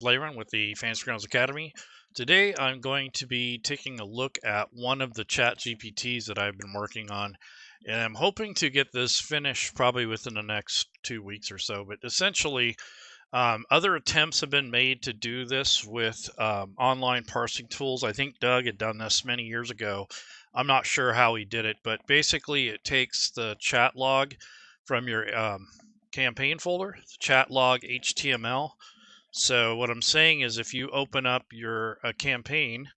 Layron with the Fantasy Grounds Academy. Today I'm going to be taking a look at one of the Chat GPTs that I've been working on, and I'm hoping to get this finished probably within the next 2 weeks or so. But essentially, other attempts have been made to do this with online parsing tools. I think Doug had done this many years ago. I'm not sure how he did it, but basically it takes the chat log from your campaign folder, Chatlog HTML. So what I'm saying is if you open up your campaign,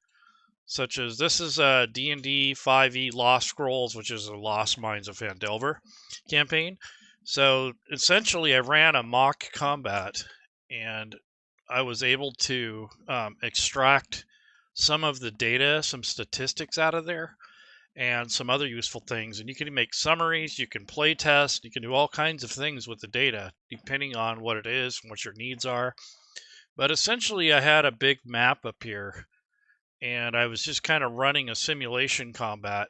such as this is a D&D 5e Lost Scrolls, which is a Lost Mines of Phandelver campaign. So essentially I ran a mock combat and I was able to extract some of the data, some statistics out of there, and some other useful things. And you can make summaries, you can play test, you can do all kinds of things with the data, depending on what it is and what your needs are. But essentially, I had a big map up here, and I was just kind of running a simulation combat.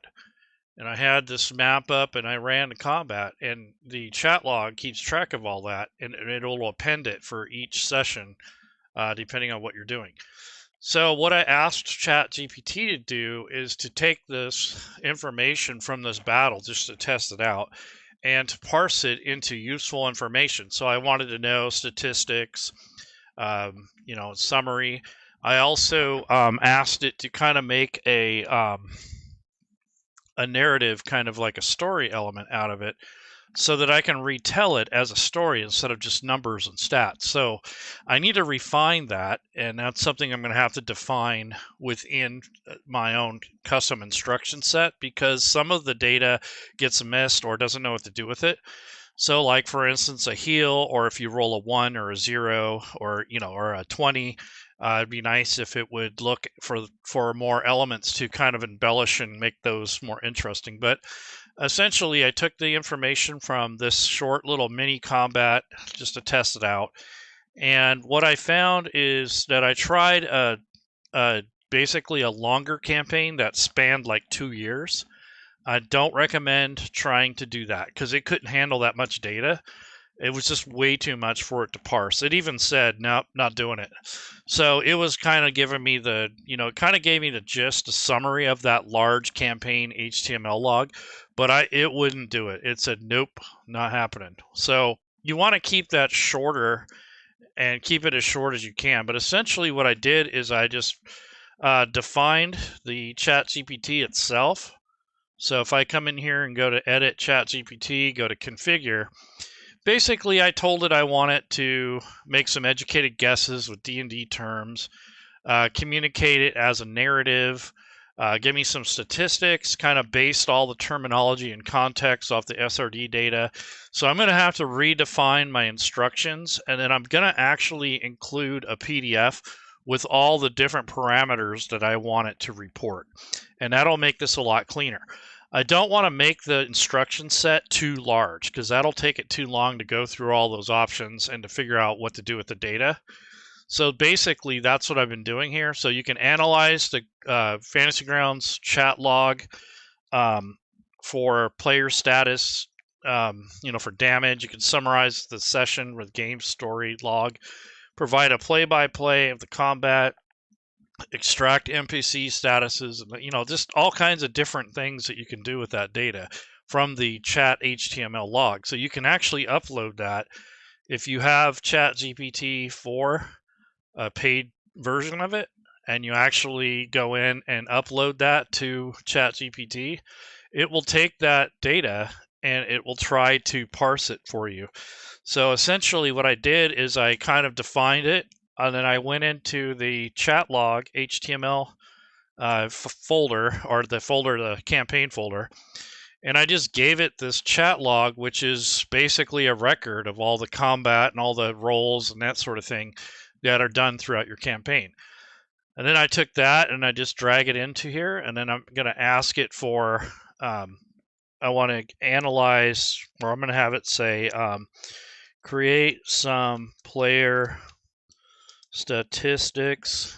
And I had this map up, and I ran the combat, and the chat log keeps track of all that, and it'll append it for each session, depending on what you're doing. So what I asked Chat GPT to do is to take this information from this battle, just to test it out, and to parse it into useful information. So I wanted to know statistics, summary. I also asked it to kind of make a narrative, kind of like a story element out of it, so that I can retell it as a story instead of just numbers and stats. So I need to refine that, and that's something I'm going to have to define within my own custom instruction set, because some of the data gets missed or doesn't know what to do with it. So like for instance, a heal, or if you roll a 1 or a 0 or or a 20, it'd be nice if it would look for more elements to kind of embellish and make those more interesting. But essentially, I took the information from this short little mini combat just to test it out. And what I found is that I tried basically a longer campaign that spanned like 2 years. I don't recommend trying to do that because it couldn't handle that much data. It was just way too much for it to parse. It even said, nope, not doing it. So it was kind of giving me it kind of gave me the gist, a summary of that large campaign HTML log, but it wouldn't do it. It said, nope, not happening. So you want to keep that shorter and keep it as short as you can. But essentially what I did is I just defined the Chat GPT itself. So if I come in here and go to edit Chat GPT, go to configure, basically I told it I want it to make some educated guesses with D&D terms, communicate it as a narrative, give me some statistics, kind of based all the terminology and context off the SRD data. So I'm going to have to redefine my instructions, and then I'm going to actually include a PDF with all the different parameters that I want it to report. And that'll make this a lot cleaner. I don't want to make the instruction set too large because that'll take it too long to go through all those options and to figure out what to do with the data. So basically, that's what I've been doing here. So you can analyze the Fantasy Grounds chat log for player status, for damage. You can summarize the session with game story log, provide a play-by-play of the combat, extract NPC statuses, and just all kinds of different things that you can do with that data from the Chat HTML log. So you can actually upload that if you have Chat GPT 4, a paid version of it, and you actually go in and upload that to Chat GPT. It will take that data and it will try to parse it for you. So essentially what I did is I kind of defined it, and then I went into the Chatlog HTML folder, or the campaign folder, and I just gave it this chat log, which is basically a record of all the combat and all the roles and that sort of thing that are done throughout your campaign. And then I took that and I just drag it into here, and then I'm going to ask it for, I want to analyze, or I'm going to have it say, create some player statistics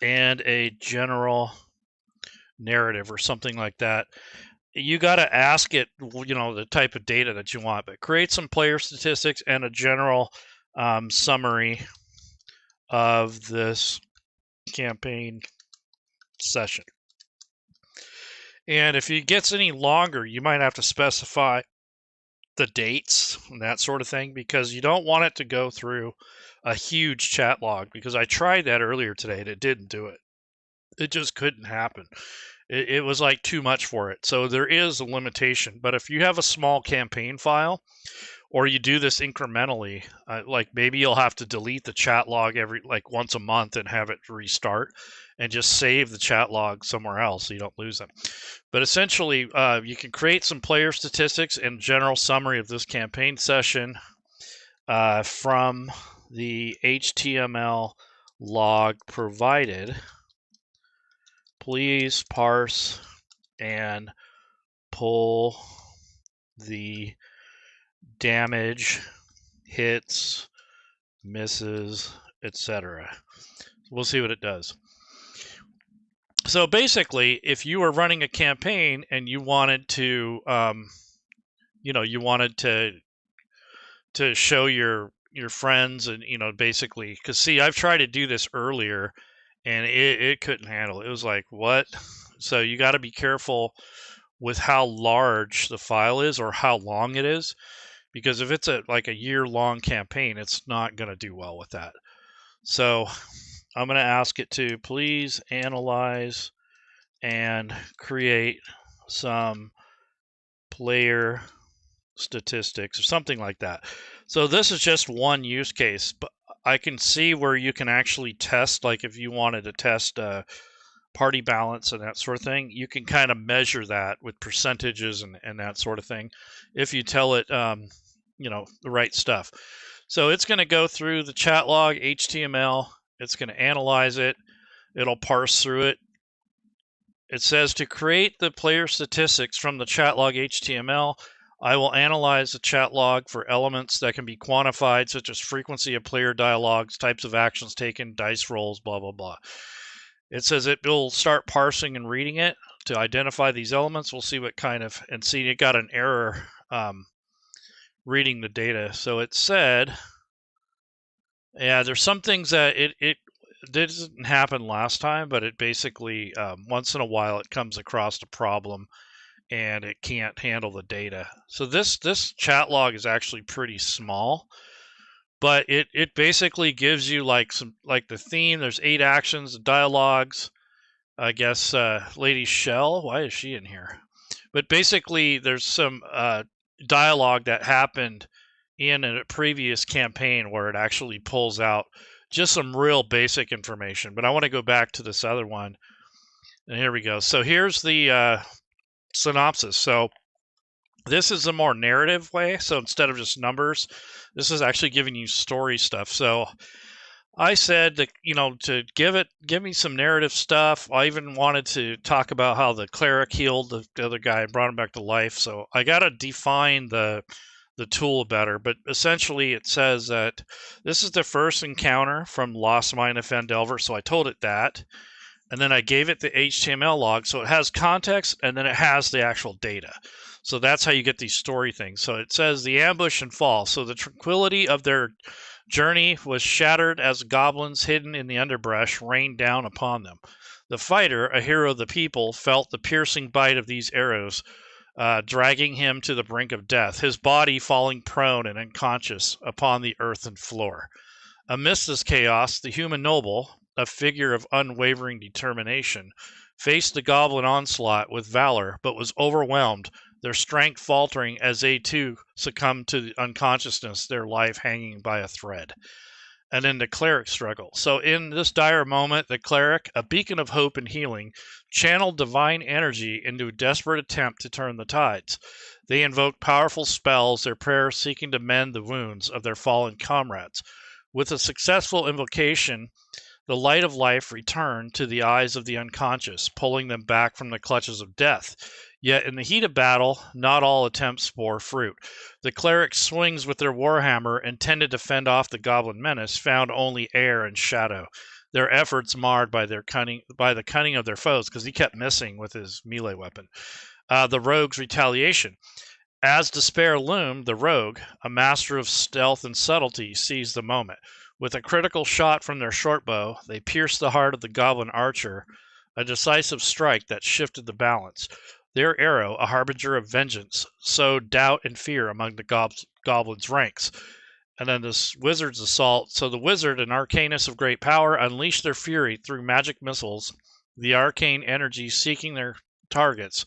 and a general narrative or something like that. You got to ask it, the type of data that you want, but create some player statistics and a general summary of this campaign session. And if it gets any longer, you might have to specify the dates and that sort of thing, because you don't want it to go through a huge chat log, because I tried that earlier today and it didn't do it. It just couldn't happen. It was like too much for it. So there is a limitation. But if you have a small campaign file, or you do this incrementally, like maybe you'll have to delete the chat log every once a month and have it restart, and just save the chat log somewhere else so you don't lose them. But essentially, you can create some player statistics and general summary of this campaign session from the HTML log provided. Please parse and pull the damage, hits, misses, etc. We'll see what it does. So basically, if you were running a campaign and you wanted to, you wanted to show your friends, and basically, because see, I've tried to do this earlier, and it couldn't handle it. It was like, what? So you got to be careful with how large the file is or how long it is, because if it's a year-long campaign, it's not going to do well with that. So I'm going to ask it to please analyze and create some player statistics or something like that. So this is just one use case, but I can see where you can actually test, like if you wanted to test party balance and that sort of thing, you can kind of measure that with percentages and that sort of thing if you tell it the right stuff. So it's going to go through the Chatlog HTML, it's going to analyze it, it'll parse through it. It says to create the player statistics from the Chatlog HTML, I will analyze the chat log for elements that can be quantified, such as frequency of player dialogues, types of actions taken, dice rolls, blah, blah, blah. It says it will start parsing and reading it to identify these elements. We'll see what kind of, and see, it got an error reading the data. So it said, yeah, there's some things that it didn't happen last time, but it basically, once in a while, it comes across a problem and it can't handle the data. So this chat log is actually pretty small, but it basically gives you the theme. There's 8 actions, dialogues. I guess Lady Shell, why is she in here? But basically there's some dialogue that happened in a previous campaign where it actually pulls out just some real basic information. But I want to go back to this other one. And here we go. So here's the synopsis. So this is a more narrative way. So instead of just numbers, this is actually giving you story stuff. So I said that, to give me some narrative stuff. I even wanted to talk about how the cleric healed the other guy and brought him back to life. So I got to define the tool better. But essentially it says that this is the first encounter from Lost Mine of Phandelver. So I told it that. And then I gave it the HTML log, so it has context, and then it has the actual data. So that's how you get these story things. So it says the ambush and fall. So the tranquility of their journey was shattered as goblins hidden in the underbrush rained down upon them. The fighter, a hero of the people, felt the piercing bite of these arrows, dragging him to the brink of death, his body falling prone and unconscious upon the earthen floor. Amidst this chaos, the human noble, a figure of unwavering determination, faced the goblin onslaught with valor, but was overwhelmed, their strength faltering as they too succumbed to unconsciousness, their life hanging by a thread. And then the cleric struggle. So in this dire moment, the cleric, a beacon of hope and healing, channeled divine energy into a desperate attempt to turn the tides. They invoked powerful spells, their prayers seeking to mend the wounds of their fallen comrades. With a successful invocation, the light of life returned to the eyes of the unconscious, pulling them back from the clutches of death. Yet in the heat of battle, not all attempts bore fruit. The cleric swings with their warhammer, intended to fend off the goblin menace, found only air and shadow. Their efforts marred by the cunning of their foes, because he kept missing with his melee weapon. The rogue's retaliation. As despair loomed, the rogue, a master of stealth and subtlety, seized the moment. With a critical shot from their shortbow, they pierced the heart of the goblin archer, a decisive strike that shifted the balance. Their arrow, a harbinger of vengeance, sowed doubt and fear among the goblin's ranks. And then this wizard's assault. So the wizard, an arcanist of great power, unleashed their fury through magic missiles, the arcane energy seeking their targets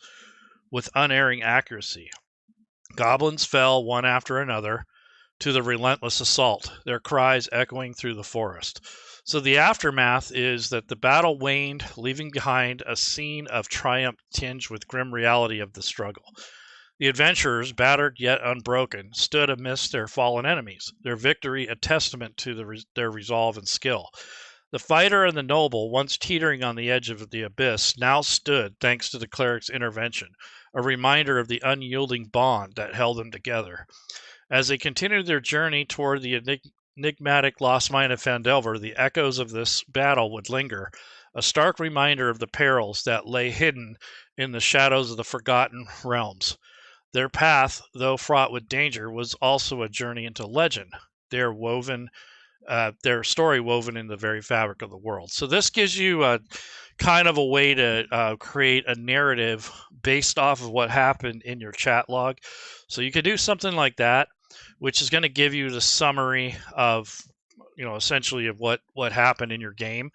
with unerring accuracy. Goblins fell one after another to the relentless assault, their cries echoing through the forest. So the aftermath is that the battle waned, leaving behind a scene of triumph tinged with grim reality of the struggle. The adventurers, battered yet unbroken, stood amidst their fallen enemies, their victory a testament to their resolve and skill. The fighter and the noble, once teetering on the edge of the abyss, now stood thanks to the cleric's intervention, a reminder of the unyielding bond that held them together. As they continued their journey toward the enigmatic lost mine of Phandelver, the echoes of this battle would linger, a stark reminder of the perils that lay hidden in the shadows of the forgotten realms. Their path, though fraught with danger, was also a journey into legend, their story woven in the very fabric of the world. So this gives you a kind of a way to create a narrative based off of what happened in your chat log. So you could do something like that, which is going to give you the summary of, essentially of what happened in your game.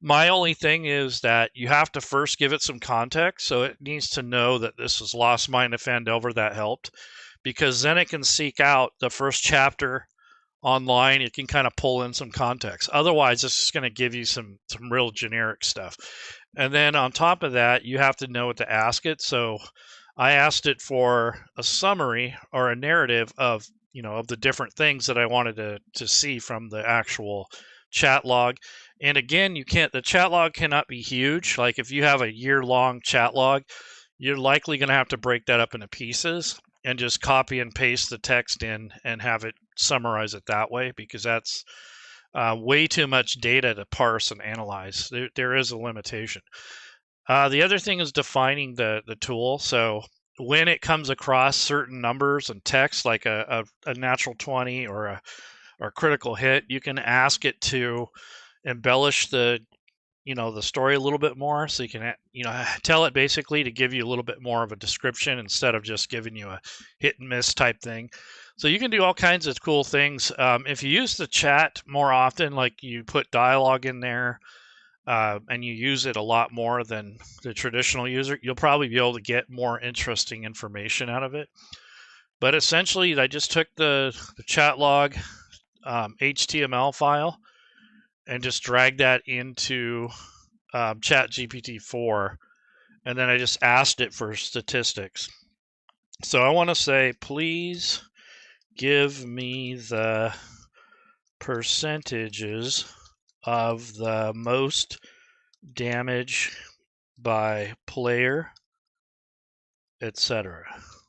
My only thing is that you have to first give it some context. So it needs to know that this is Lost Mine of Phandelver. That helped, because then it can seek out the first chapter online. It can kind of pull in some context. Otherwise, it's just going to give you some real generic stuff. And then on top of that, you have to know what to ask it. So I asked it for a summary or a narrative of the different things that I wanted to see from the actual chat log. And again, the chat log cannot be huge. Like if you have a year-long chat log, you're likely going to have to break that up into pieces and just copy and paste the text in and have it summarize it that way, because that's way too much data to parse and analyze. There is a limitation. The other thing is defining the tool. So when it comes across certain numbers and text, like a natural 20 or a critical hit, you can ask it to embellish the story a little bit more. So you can tell it basically to give you a little bit more of a description instead of just giving you a hit and miss type thing. So you can do all kinds of cool things. If you use the chat more often, like you put dialogue in there, and you use it a lot more than the traditional user, you'll probably be able to get more interesting information out of it. But essentially, I just took the Chatlog HTML file and just dragged that into Chat GPT 4, and then I just asked it for statistics. So I want to say, please give me the percentages of the most damage by player, etc.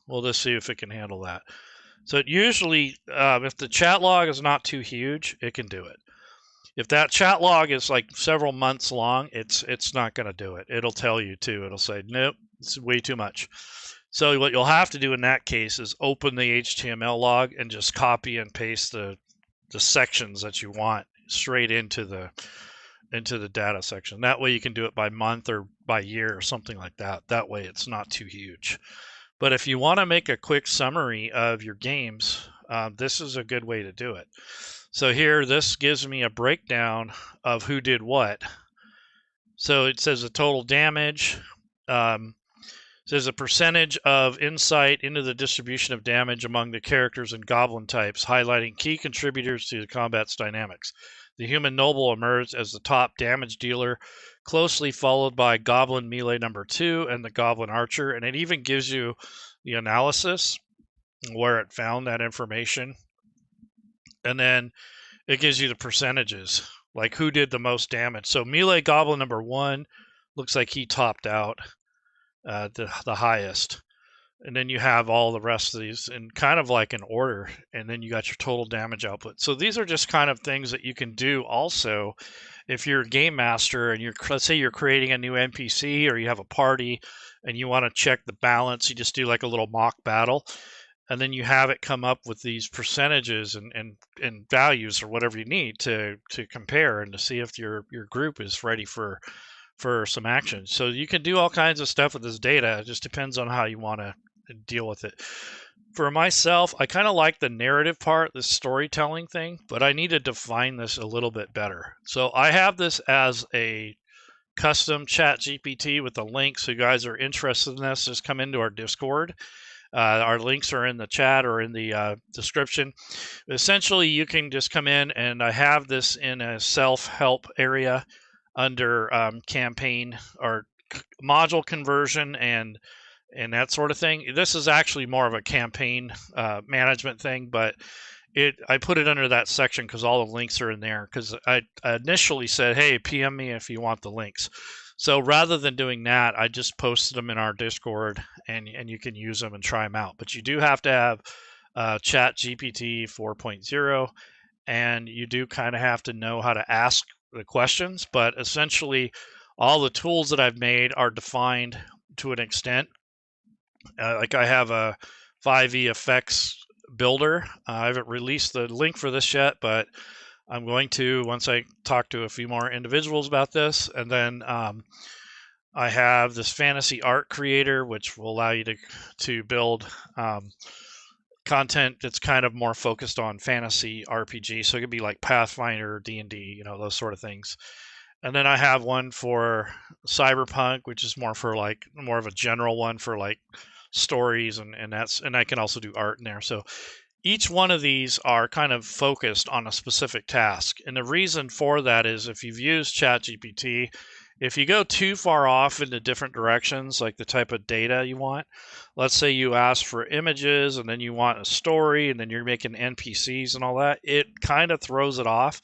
We'll just see if it can handle that. So it usually, if the chat log is not too huge, it can do it. If that chat log is like several months long, it's not going to do it. It'll tell you too. It'll say, nope, it's way too much. So what you'll have to do in that case is open the HTML log and just copy and paste the sections that you want straight into the data section. That way you can do it by month or by year or something like that. That way it's not too huge. But if you want to make a quick summary of your games, this is a good way to do it. So here, this gives me a breakdown of who did what. So it says the total damage. Says a percentage of insight into the distribution of damage among the characters and goblin types, highlighting key contributors to the combat's dynamics. The human noble emerged as the top damage dealer, closely followed by goblin melee number 2 and the goblin archer. And it even gives you the analysis where it found that information. And then it gives you the percentages, like who did the most damage. So melee goblin number 1 looks like he topped out the highest. And then you have all the rest of these in kind of like an order, and then you got your total damage output. So these are just kind of things that you can do also if you're a game master and let's say you're creating a new NPC or you have a party and you want to check the balance. You just do like a little mock battle, and then you have it come up with these percentages and values or whatever you need to compare and to see if your group is ready for some action. So you can do all kinds of stuff with this data. It just depends on how you want to deal with it. For myself, I kind of like the narrative part, the storytelling thing, but I need to define this a little bit better. So I have this as a custom Chat GPT with a link. So you guys are interested in this, just come into our Discord. Our links are in the chat or in the description. Essentially, you can just come in, and I have this in a self-help area under campaign or module conversion and that sort of thing. This is actually more of a campaign management thing, but I put it under that section because all the links are in there, because I initially said, hey, PM me if you want the links. So rather than doing that, I just posted them in our Discord, and you can use them and try them out. But you do have to have Chat GPT 4.0, and you do kind of have to know how to ask the questions. But essentially, all the tools that I've made are defined to an extent. Like I have a 5e effects builder. I haven't released the link for this yet, but I'm going to once I talk to a few more individuals about this. And then I have this fantasy art creator, which will allow you to build content that's kind of more focused on fantasy RPG. So it could be like Pathfinder, D&D, those sort of things. And then I have one for cyberpunk, which is more of a general one for like stories, and I can also do art in there. So each one of these are kind of focused on a specific task. And the reason for that is if you've used Chat GPT, if you go too far off into different directions, like the type of data you want, let's say you ask for images and then you want a story and then you're making NPCs and all that, it kind of throws it off.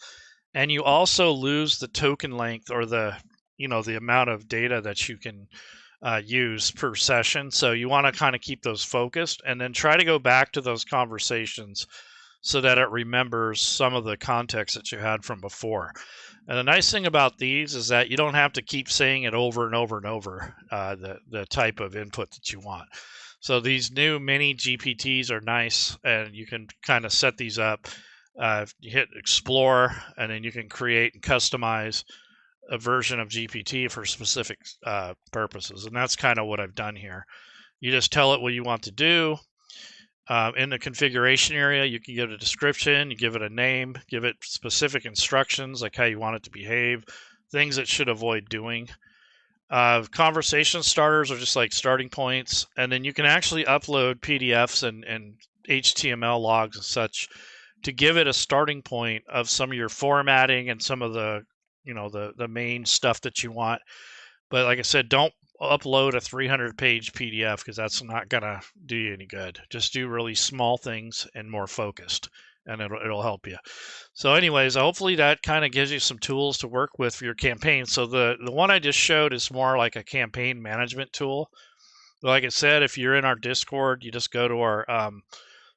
And you also lose the token length or the amount of data that you can use per session. So you want to kind of keep those focused and then try to go back to those conversations so that it remembers some of the context that you had from before. And the nice thing about these is that you don't have to keep saying it over and over and over, the type of input that you want. So these new mini GPTs are nice, and you can kind of set these up. You hit explore, and then you can create and customize a version of GPT for specific purposes. And that's kind of what I've done here. You just tell it what you want to do. In the configuration area, you can give it a description, you give it a name, give it specific instructions, like how you want it to behave, things it should avoid doing. Conversation starters are just like starting points, and then you can actually upload PDFs and HTML logs and such to give it a starting point of some of your formatting and some of the the main stuff that you want. But like I said, don't upload a 300-page PDF because that's not gonna do you any good. Just do really small things and more focused, and it'll help you. So anyways, hopefully that kind of gives you some tools to work with for your campaign. So the one I just showed is more like a campaign management tool. Like I said, if you're in our Discord, you just go to our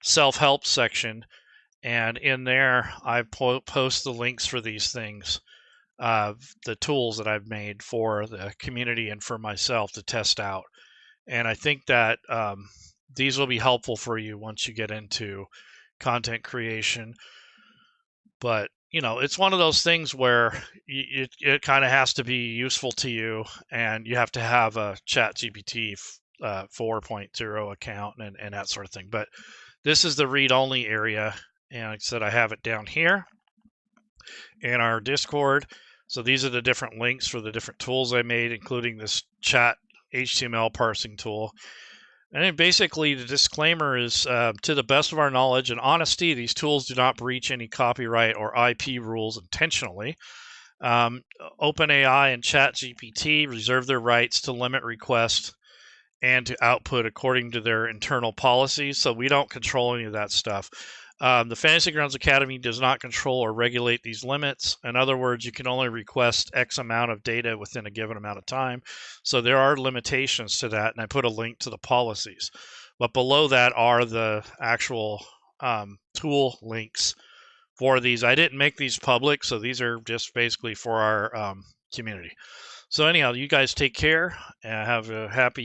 self-help section, and in there I post the links for these things. The tools that I've made for the community and for myself to test out. And I think that these will be helpful for you once you get into content creation. But, it's one of those things where it kind of has to be useful to you, and you have to have a Chat GPT 4.0 account and that sort of thing. But this is the read-only area. And like I said, I have it down here in our Discord. So these are the different links for the different tools I made, including this Chat HTML parsing tool. And then basically the disclaimer is, to the best of our knowledge and honesty, these tools do not breach any copyright or IP rules intentionally. OpenAI and Chat GPT reserve their rights to limit requests and to output according to their internal policies. So we don't control any of that stuff. The Fantasy Grounds Academy does not control or regulate these limits. In other words, you can only request X amount of data within a given amount of time. So there are limitations to that, and I put a link to the policies. But below that are the actual tool links for these. I didn't make these public, so these are just basically for our community. So anyhow, you guys take care and have a happy